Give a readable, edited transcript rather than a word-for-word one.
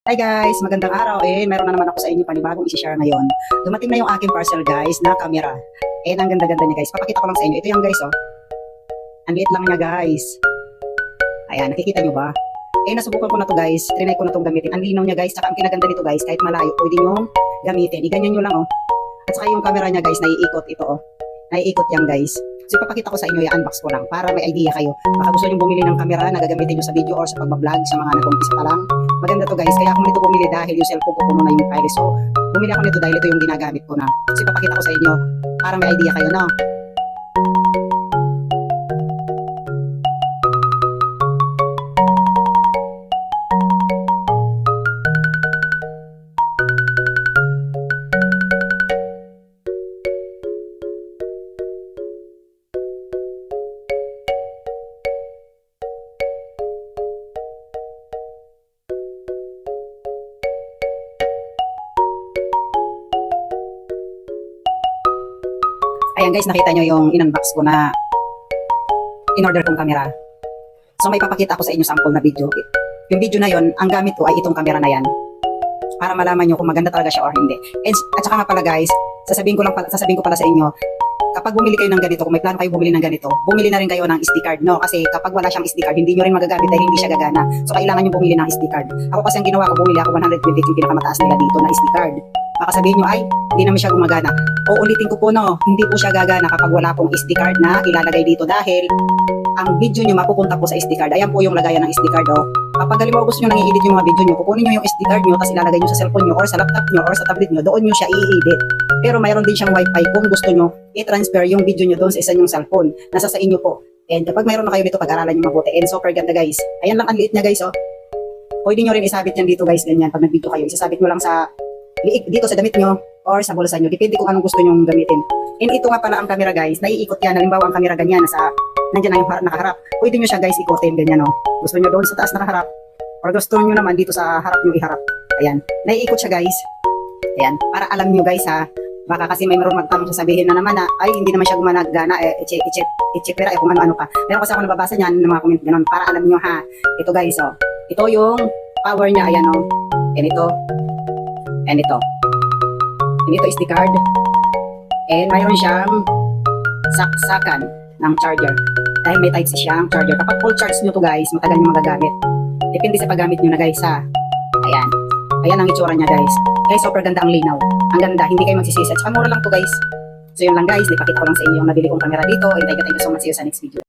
Hi guys, magandang araw. Meron na naman ako sa inyo panibagong i-share ngayon. Dumating na yung aking parcel guys na camera. Ang ganda-ganda niya guys. Papakita ko lang sa inyo. Ito yung guys oh. Ang liit lang niya guys. Ayan, nakikita nyo ba? Nasubukan ko na to guys. Trinay ko na tong gamitin. Ang linaw niya guys. Tsaka ang kinaganda nito guys, kahit malayo, pwede nyo gamitin. Iganyan nyo lang oh. At saka yung camera niya guys, naiikot ito oh. Naiikot yan guys. So ipapakita ko sa inyo, i-unbox ko lang para may idea kayo. Baka gusto nyo bumili ng camera na gagamitin nyo sa video or sa pagbablog sa mga nag-umpisa pa lang. Maganda to guys, kaya ako nito bumili dahil yung cellphone ko puno na yung file. So bumili ako nito dahil ito yung ginagamit ko na. So ipapakita ko sa inyo para may idea kayo, no? Ayan guys, nakita nyo yung in-unbox ko na in-order kong camera. So may papakita ako sa inyo sample na video. Yung video na yon, ang gamit ko ay itong camera na yan. Para malaman nyo kung maganda talaga siya or hindi. At saka nga pala guys, sasabihin ko pala sa inyo, kapag bumili kayo ng ganito, kung may plano kayo bumili ng ganito, bumili na rin kayo ng SD card, no? Kasi kapag wala siyang SD card, hindi nyo rin magagamit dahil hindi siya gagana. So kailangan nyo bumili ng SD card. Ako kasi ang ginawa ko, bumili ako 120 yung pinakamataas nila dito na SD card. Baka sabihin nyo, ay, hindi naman siya gumagana. Uulitin ko po, no, hindi po siya gagana kapag wala pong SD card na ilalagay dito dahil ang video nyo mapupunta po sa SD card. Ayan po yung lagayan ng SD card, oh. Kapag halimbawa gusto nyo nang i-edit yung mga video nyo, kukunin nyo yung SD card nyo, tapos ilalagay nyo sa cellphone nyo or sa laptop nyo or sa tablet nyo, doon nyo siya i-edit. Pero mayroon din siyang wifi kung gusto nyo i-transfer yung video nyo doon sa isa nyong cellphone. Nasa sa inyo po. And kapag mayroon na kayo dito, pag-aralan nyo mabuti. And super ganda guys. Ayan lang ang liit niya guys, oh. Pwede nyo rin isabit yan dito guys, ganyan. Pag nag-video kayo, isasabit nyo lang sa dito sa damit nyo or sa bulsa nyo. Depende kung anong gusto nyong gamitin. And ito nga pala ang camera guys. Naiikot yan. Halimbawa ang camera ganyan, nandiyan na yung nakaharap. Pwede nyo siya guys ikutin ganyan, no? Gusto nyo doon sa taas nakaharap or gusto nyo naman dito sa harap nyo iharap. Ayan. Naiikot siya guys. Ayan. Para alam nyo guys ha. Baka kasi may meron magtamang sasabihin na naman na ay hindi naman siya gumanagana. I-check nila kung ano-ano pa. Meron kasi ako nababasa niyan ng mga comment ganun. Para alam nyo ha. Ito guys, oh. Ito yung power niya. Ayan, oh. And ito. And ito. And ito SD card. And mayroon siyang saksakan ng charger. Dahil may type C siyang charger. Kapag full charge nyo to guys, matagal nyo magagamit. Depende sa paggamit nyo na guys ha. Ayan. Ayan ang itsura niya guys. Guys, super ganda ang linaw. Ang ganda, hindi kayo magsisisi. At saka mura lang to guys. So yun lang guys, ipakita ko lang sa inyo yung nabili kong camera dito. And thank you so much, see you sa next video.